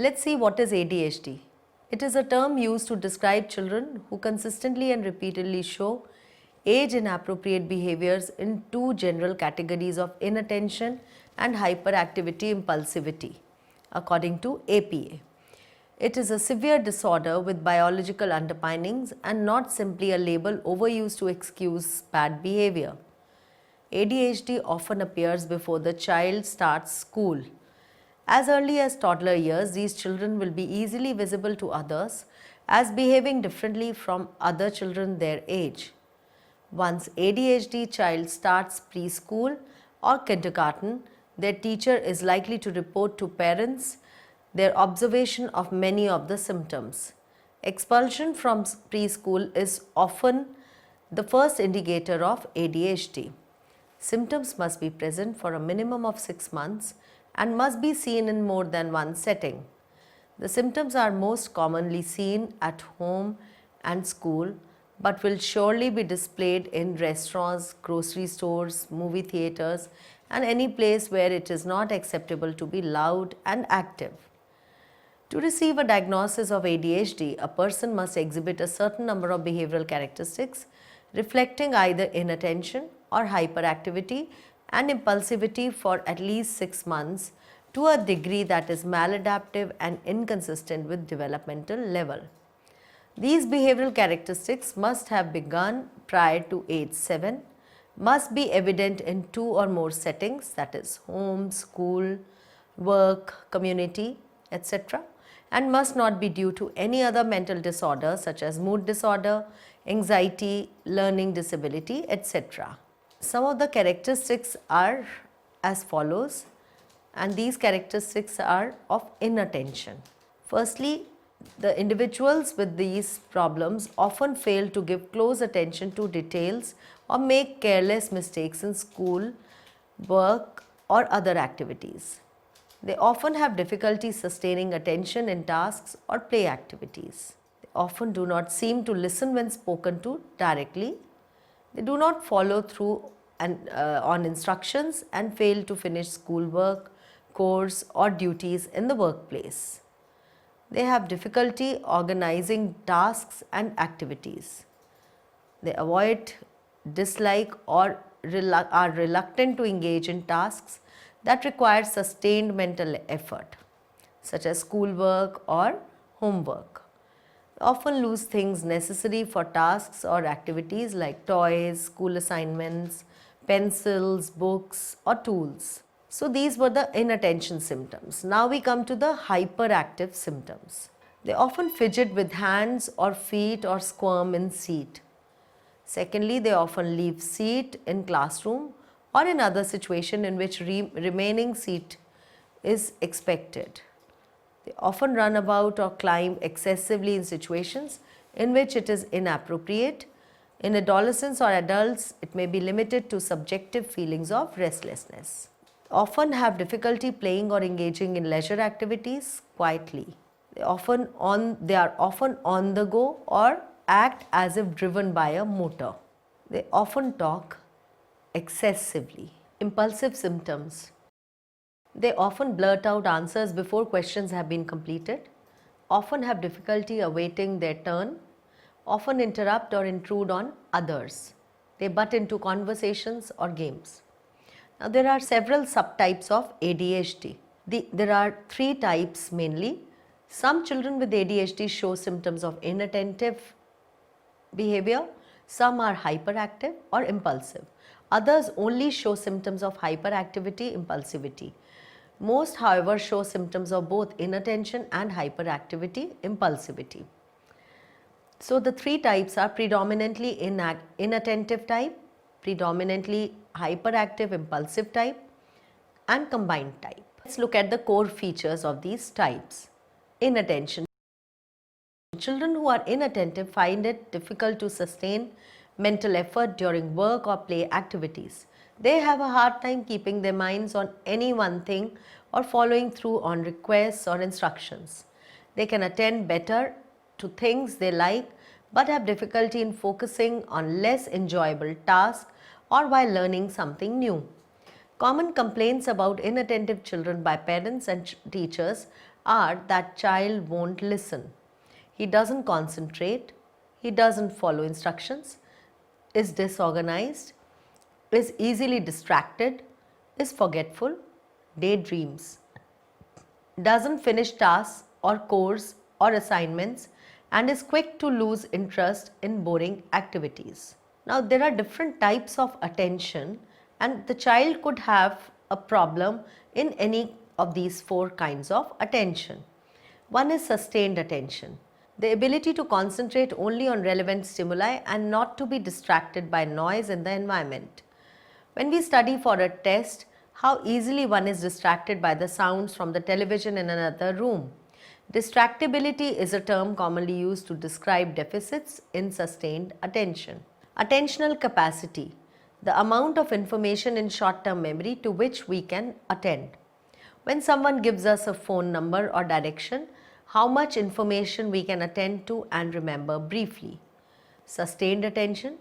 Let's see what is ADHD. It is a term used to describe children who consistently and repeatedly show age inappropriate behaviors in two general categories of inattention and hyperactivity impulsivity, according to APA. It is a severe disorder with biological underpinnings and not simply a label overused to excuse bad behavior. ADHD often appears before the child starts school. As early as toddler years, these children will be easily visible to others as behaving differently from other children their age. Once ADHD child starts preschool or kindergarten, their teacher is likely to report to parents their observation of many of the symptoms. Expulsion from preschool is often the first indicator of ADHD. Symptoms must be present for a minimum of 6 months and must be seen in more than one setting. The symptoms are most commonly seen at home and school, but will surely be displayed in restaurants, grocery stores, movie theaters, and any place where it is not acceptable to be loud and active. To receive a diagnosis of ADHD, a person must exhibit a certain number of behavioral characteristics reflecting either inattention or hyperactivity and impulsivity for at least 6 months to a degree that is maladaptive and inconsistent with developmental level. These behavioral characteristics must have begun prior to age 7, must be evident in 2 or more settings, that is home, school, work, community, etc., and must not be due to any other mental disorder such as mood disorder, anxiety, learning disability, etc. Some of the characteristics are as follows, and these characteristics are of inattention. Firstly, the individuals with these problems often fail to give close attention to details or make careless mistakes in school, work, or other activities. They often have difficulty sustaining attention in tasks or play activities. They often do not seem to listen when spoken to directly. They do not follow through on instructions and fail to finish schoolwork, course, or duties in the workplace. They have difficulty organizing tasks and activities. They avoid, dislike, or are reluctant to engage in tasks that require sustained mental effort, such as schoolwork or homework. They often lose things necessary for tasks or activities like toys, school assignments, pencils, books, or tools. So these were the inattention symptoms. Now we come to the hyperactive symptoms. They often fidget with hands or feet or squirm in seat. Secondly, they often leave seat in classroom or in other situation in which remaining seat is expected. They often run about or climb excessively in situations in which it is inappropriate. In adolescents or adults, it may be limited to subjective feelings of restlessness. Often have difficulty playing or engaging in leisure activities quietly. They are often on the go or act as if driven by a motor. They often talk excessively. Impulsive symptoms. They often blurt out answers before questions have been completed, often have difficulty awaiting their turn, often interrupt or intrude on others. They butt into conversations or games. Now, there are several subtypes of ADHD. There are 3 types mainly. Some children with ADHD show symptoms of inattentive behavior. Some are hyperactive or impulsive. Others only show symptoms of hyperactivity, impulsivity. Most, however, show symptoms of both inattention and hyperactivity, impulsivity. So the 3 types are predominantly inattentive type, predominantly hyperactive impulsive type, and combined type. Let's look at the core features of these types. Inattention. Children who are inattentive find it difficult to sustain mental effort during work or play activities. They have a hard time keeping their minds on any one thing or following through on requests or instructions. They can attend better to things they like but have difficulty in focusing on less enjoyable tasks or while learning something new. Common complaints about inattentive children by parents and teachers are that child won't listen. He doesn't concentrate, he doesn't follow instructions, is disorganized, is easily distracted, is forgetful, daydreams, doesn't finish tasks or courses or assignments, and is quick to lose interest in boring activities. Now, there are different types of attention, and the child could have a problem in any of these four kinds of attention. One is sustained attention, the ability to concentrate only on relevant stimuli and not to be distracted by noise in the environment. When we study for a test, how easily one is distracted by the sounds from the television in another room. Distractibility is a term commonly used to describe deficits in sustained attention. Attentional capacity, the amount of information in short-term memory to which we can attend. When someone gives us a phone number or direction, how much information we can attend to and remember briefly. Sustained attention,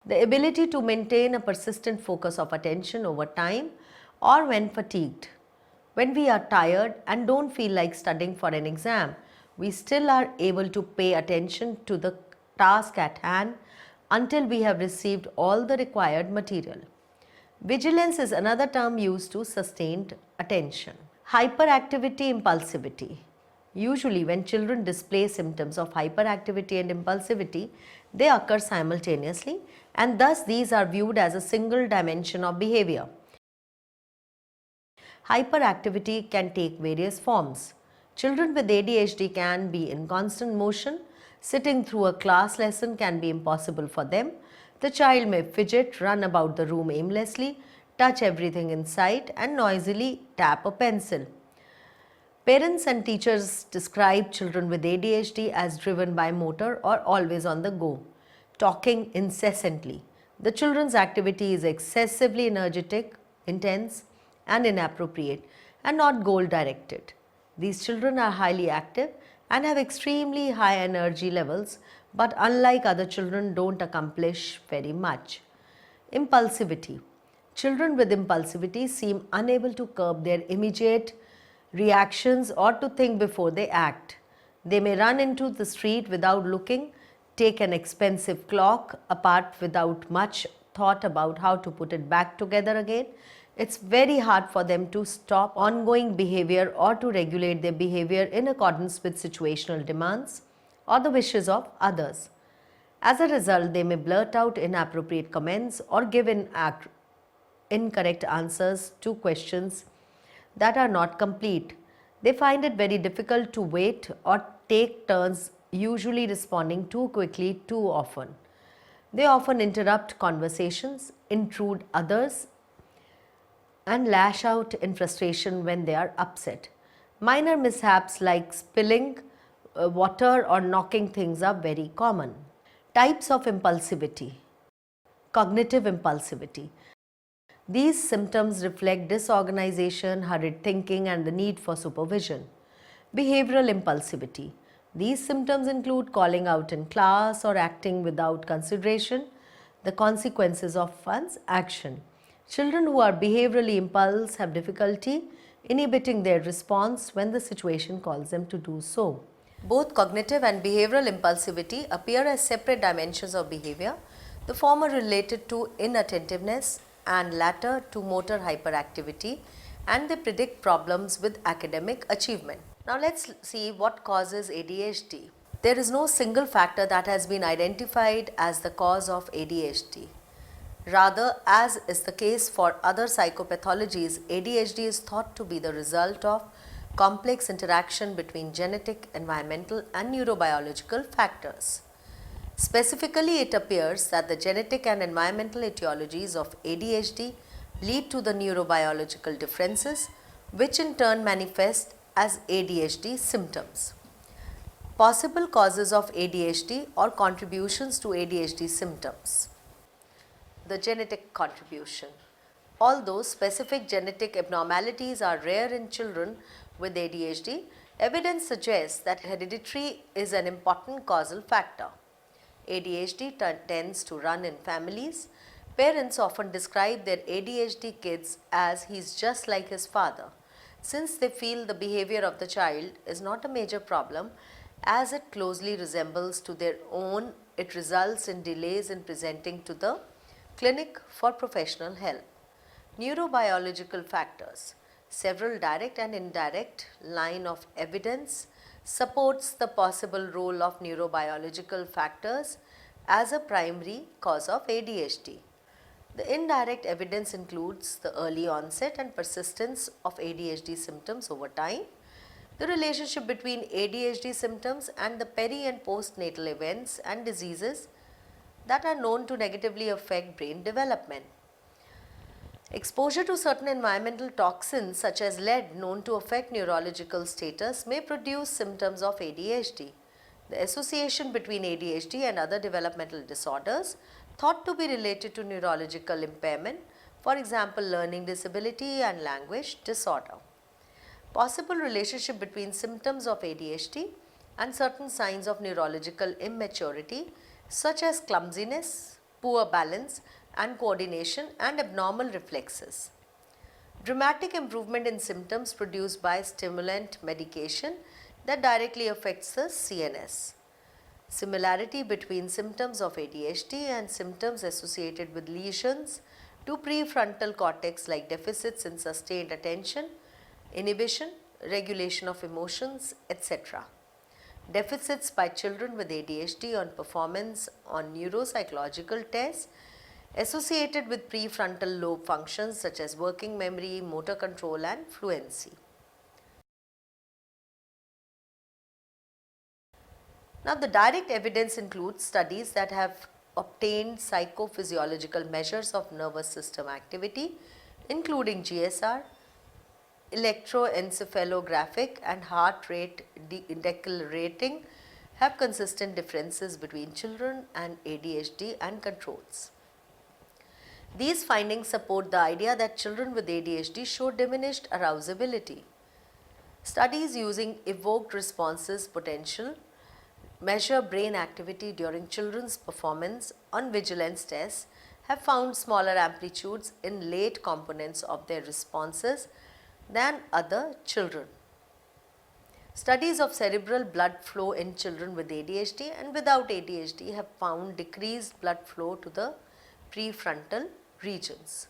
the ability to maintain a persistent focus of attention over time or when fatigued. When we are tired and don't feel like studying for an exam, we still are able to pay attention to the task at hand until we have received all the required material. Vigilance is another term used to sustained attention. Hyperactivity, impulsivity. Usually when children display symptoms of hyperactivity and impulsivity, they occur simultaneously, and thus these are viewed as a single dimension of behavior. Hyperactivity can take various forms. Children with ADHD can be in constant motion. Sitting through a class lesson can be impossible for them. The child may fidget, run about the room aimlessly, touch everything in sight, and noisily tap a pencil. Parents and teachers describe children with ADHD as driven by motor or always on the go, talking incessantly. The children's activity is excessively energetic, intense, and inappropriate, and not goal directed. These children are highly active and have extremely high energy levels, but unlike other children, don't accomplish very much. Impulsivity. Children with impulsivity seem unable to curb their immediate reactions or to think before they act. They may run into the street without looking, take an expensive clock apart without much thought about how to put it back together again. It's very hard for them to stop ongoing behavior or to regulate their behavior in accordance with situational demands or the wishes of others. As a result, they may blurt out inappropriate comments or give incorrect answers to questions that are not complete. They find it very difficult to wait or take turns, usually responding too quickly too often. They often interrupt conversations, intrude others, and lash out in frustration when they are upset. Minor mishaps like spilling water or knocking things are very common. Types of impulsivity. Cognitive impulsivity. These symptoms reflect disorganization, hurried thinking, and the need for supervision. Behavioral impulsivity. These symptoms include calling out in class or acting without consideration the consequences of one's action. Children who are behaviorally impulsive have difficulty inhibiting their response when the situation calls them to do so. Both cognitive and behavioral impulsivity appear as separate dimensions of behavior, the former related to inattentiveness and latter to motor hyperactivity, and they predict problems with academic achievement. Now let's see what causes ADHD. There is no single factor that has been identified as the cause of ADHD. Rather, as is the case for other psychopathologies, ADHD is thought to be the result of complex interaction between genetic, environmental, and neurobiological factors. Specifically, it appears that the genetic and environmental etiologies of ADHD lead to the neurobiological differences, which in turn manifest as ADHD symptoms. Possible causes of ADHD or contributions to ADHD symptoms. The genetic contribution. Although specific genetic abnormalities are rare in children with ADHD, evidence suggests that hereditary is an important causal factor. ADHD tends to run in families. Parents often describe their ADHD kids as he's just like his father. since they feel the behavior of the child is not a major problem as it closely resembles to their own. It results in delays in presenting to the clinic for professional help. Neurobiological factors. Several direct and indirect line of evidence supports the possible role of neurobiological factors as a primary cause of ADHD. The indirect evidence includes the early onset and persistence of ADHD symptoms over time, the relationship between ADHD symptoms and the peri and postnatal events and diseases that are known to negatively affect brain development. Exposure to certain environmental toxins such as lead known to affect neurological status may produce symptoms of ADHD. The association between ADHD and other developmental disorders thought to be related to neurological impairment, for example, learning disability and language disorder. Possible relationship between symptoms of ADHD and certain signs of neurological immaturity such as clumsiness, poor balance and coordination and abnormal reflexes. Dramatic improvement in symptoms produced by stimulant medication that directly affects the CNS. Similarity between symptoms of ADHD and symptoms associated with lesions to prefrontal cortex like deficits in sustained attention, inhibition, regulation of emotions, etc. Deficits by children with ADHD on performance on neuropsychological tests associated with prefrontal lobe functions such as working memory, motor control and fluency. Now, the direct evidence includes studies that have obtained psychophysiological measures of nervous system activity, including GSR, electroencephalographic and heart rate decelerating, have consistent differences between children and ADHD and controls. These findings support the idea that children with ADHD show diminished arousability. Studies using evoked responses potential measure brain activity during children's performance on vigilance tests have found smaller amplitudes in late components of their responses than other children. Studies of cerebral blood flow in children with ADHD and without ADHD have found decreased blood flow to the prefrontal regions.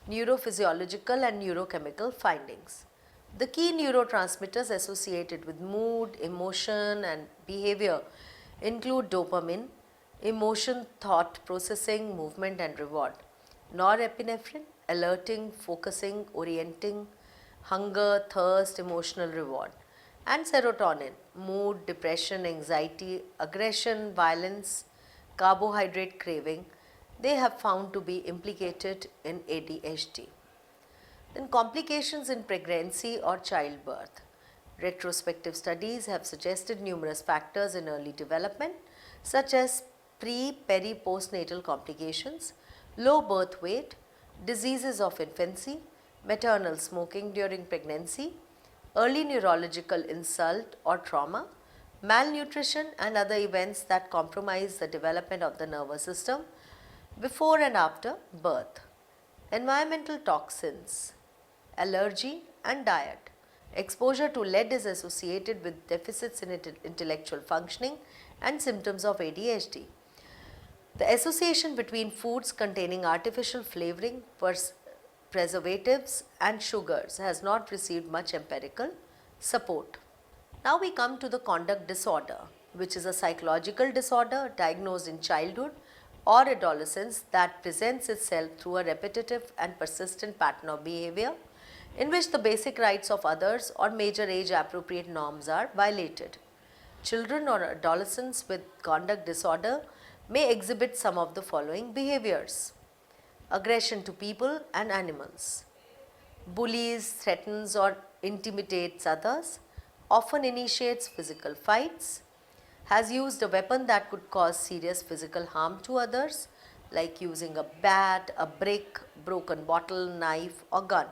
Neurophysiological and neurochemical findings. The key neurotransmitters associated with mood, emotion and behavior include dopamine, emotion, thought, processing, movement and reward, norepinephrine, alerting, focusing, orienting, hunger, thirst, emotional reward, and serotonin, mood, depression, anxiety, aggression, violence, carbohydrate craving, they have found to be implicated in ADHD. Then complications in pregnancy or childbirth. Retrospective studies have suggested numerous factors in early development such as peri, postnatal complications, low birth weight, diseases of infancy, maternal smoking during pregnancy, early neurological insult or trauma, malnutrition and other events that compromise the development of the nervous system before and after birth. Environmental toxins, allergy and diet. Exposure to lead is associated with deficits in intellectual functioning and symptoms of ADHD. The association between foods containing artificial flavoring, preservatives and sugars has not received much empirical support. Now we come to the conduct disorder, which is a psychological disorder diagnosed in childhood or adolescence that presents itself through a repetitive and persistent pattern of behavior in which the basic rights of others or major age appropriate norms are violated. Children or adolescents with conduct disorder may exhibit some of the following behaviors: aggression to people and animals, bullies, threatens or intimidates others, often initiates physical fights, has used a weapon that could cause serious physical harm to others like using a bat, a brick, broken bottle, knife or gun,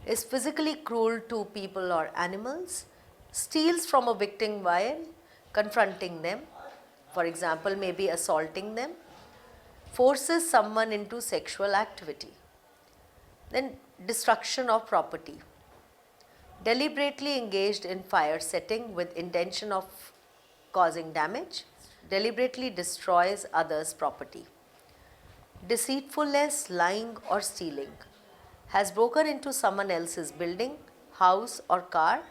is physically cruel to people or animals, steals from a victim while confronting them, for example maybe assaulting them, forces someone into sexual activity. Then destruction of property. deliberately engaged in fire setting with intention of causing damage, deliberately destroys others' property. Deceitfulness, lying or stealing, has broken into someone else's building, house or car,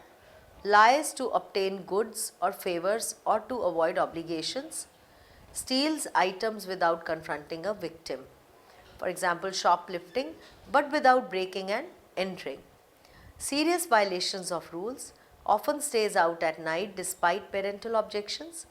lies to obtain goods or favors or to avoid obligations, steals items without confronting a victim. For example, shoplifting but without breaking and entering. Serious violations of rules, often stays out at night despite parental objections,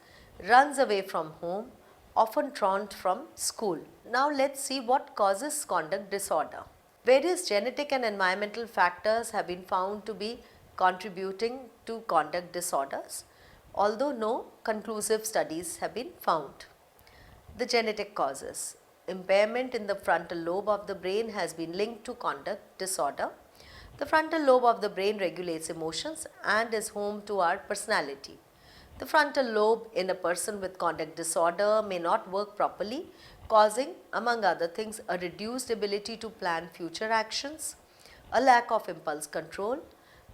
runs away from home, often truant from school. Now let's see what causes conduct disorder. Various genetic and environmental factors have been found to be contributing to conduct disorders, although no conclusive studies have been found. The genetic causes. Impairment in the frontal lobe of the brain has been linked to conduct disorder. The frontal lobe of the brain regulates emotions and is home to our personality. The frontal lobe in a person with conduct disorder may not work properly, causing, among other things, a reduced ability to plan future actions, a lack of impulse control,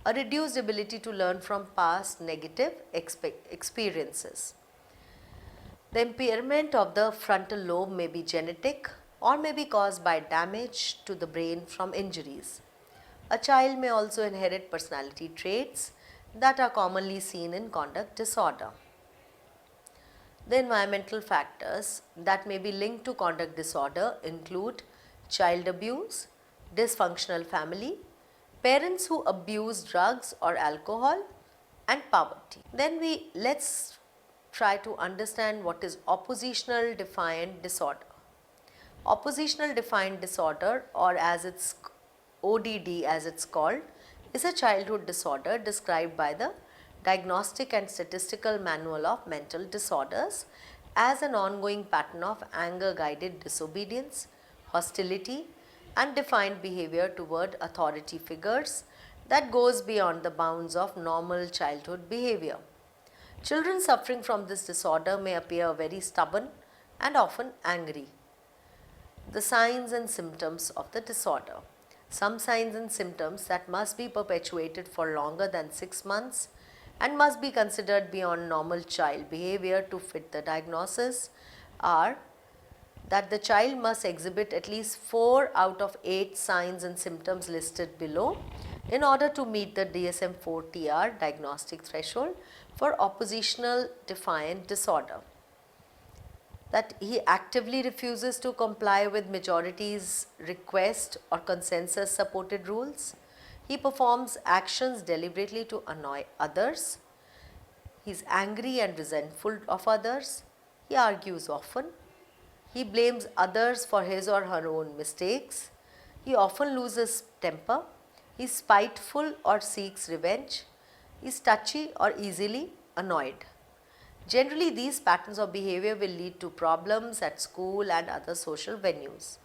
a reduced ability to learn from past negative experiences. The impairment of the frontal lobe may be genetic or may be caused by damage to the brain from injuries. A child may also inherit personality traits that are commonly seen in conduct disorder. The environmental factors that may be linked to conduct disorder include child abuse, dysfunctional family, parents who abuse drugs or alcohol, and poverty. Then let's try to understand what is oppositional defiant disorder. Oppositional defiant disorder, or as it's ODD as it's called, is a childhood disorder described by the Diagnostic and Statistical Manual of Mental Disorders as an ongoing pattern of anger-guided disobedience, hostility, and defiant behavior toward authority figures that goes beyond the bounds of normal childhood behavior. Children suffering from this disorder may appear very stubborn and often angry. The signs and symptoms of the disorder. Some signs and symptoms that must be perpetuated for longer than 6 months and must be considered beyond normal child behavior to fit the diagnosis are that the child must exhibit at least 4 out of 8 signs and symptoms listed below in order to meet the DSM-4-TR diagnostic threshold for oppositional defiant disorder. That he actively refuses to comply with majority's request or consensus supported rules. He performs actions deliberately to annoy others. He is angry and resentful of others. He argues often. He blames others for his or her own mistakes. He often loses temper. He is spiteful or seeks revenge. He is touchy or easily annoyed. Generally, these patterns of behavior will lead to problems at school and other social venues.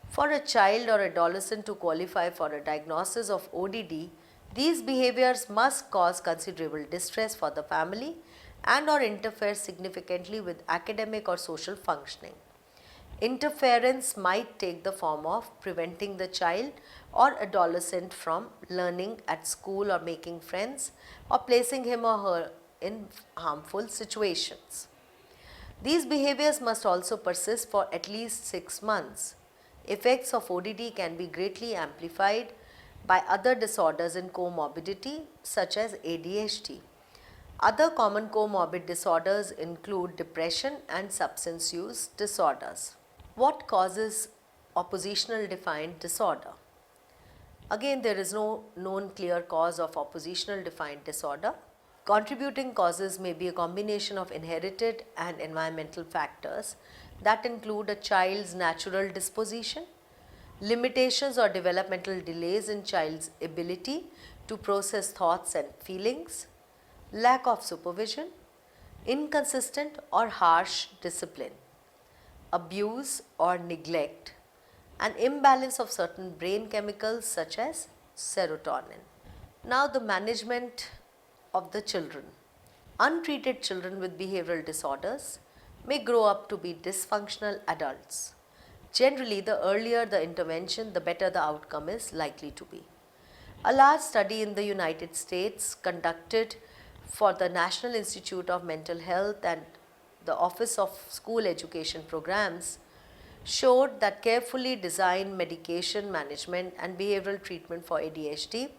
For a child or adolescent to qualify for a diagnosis of ODD, these behaviors must cause considerable distress for the family and or interfere significantly with academic or social functioning. Interference might take the form of preventing the child or adolescent from learning at school or making friends or placing him or her in harmful situations. These behaviors must also persist for at least 6 months. Effects of ODD can be greatly amplified by other disorders in comorbidity such as ADHD. Other common comorbid disorders include depression and substance use disorders. What causes oppositional defiant disorder? Again, there is no known clear cause of oppositional defiant disorder. Contributing causes may be a combination of inherited and environmental factors that include a child's natural disposition, limitations or developmental delays in child's ability to process thoughts and feelings, lack of supervision, inconsistent or harsh discipline, abuse or neglect, an imbalance of certain brain chemicals such as serotonin. Now the management of the children. Untreated children with behavioral disorders may grow up to be dysfunctional adults. Generally, the earlier the intervention, the better the outcome is likely to be. A large study in the United States conducted for the National Institute of Mental Health and the Office of School Education Programs showed that carefully designed medication management and behavioral treatment for ADHD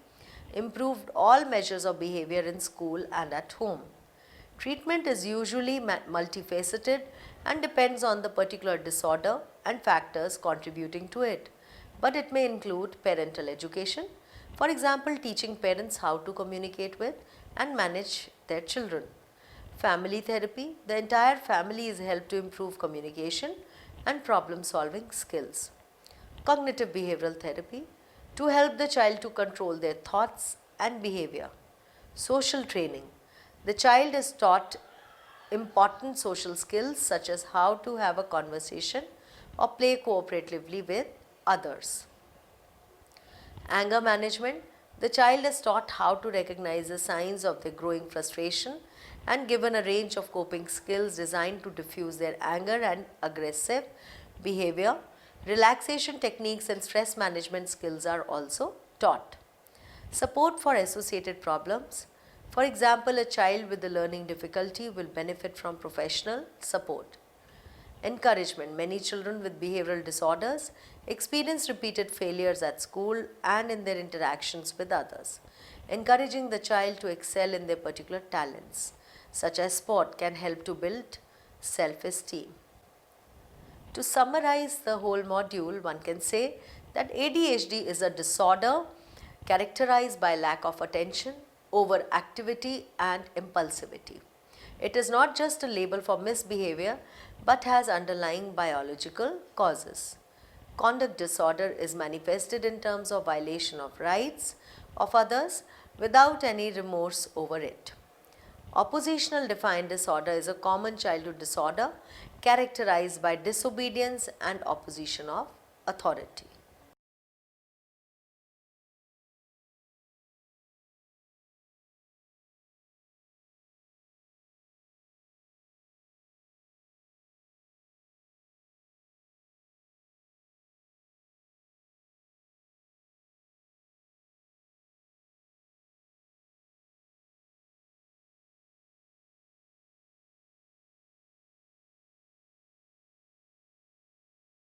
improved all measures of behavior in school and at home. Treatment is usually multifaceted and depends on the particular disorder and factors contributing to it, but it may include parental education, for example, teaching parents how to communicate with and manage their children. Family therapy, the entire family is helped to improve communication and problem solving skills. Cognitive behavioral therapy, to help the child to control their thoughts and behavior. Social training, the child is taught important social skills such as how to have a conversation or play cooperatively with others. Anger management, the child is taught how to recognize the signs of their growing frustration and given a range of coping skills designed to diffuse their anger and aggressive behavior. Relaxation techniques and stress management skills are also taught. Support for associated problems. For example, a child with a learning difficulty will benefit from professional support. Encouragement. Many children with behavioral disorders experience repeated failures at school and in their interactions with others. Encouraging the child to excel in their particular talents, such as sport, can help to build self-esteem. To summarize the whole module, one can say that ADHD is a disorder characterized by lack of attention, overactivity and impulsivity. It is not just a label for misbehavior but has underlying biological causes. Conduct disorder is manifested in terms of violation of rights of others without any remorse over it. Oppositional defiant disorder is a common childhood disorder characterized by disobedience and opposition of authority.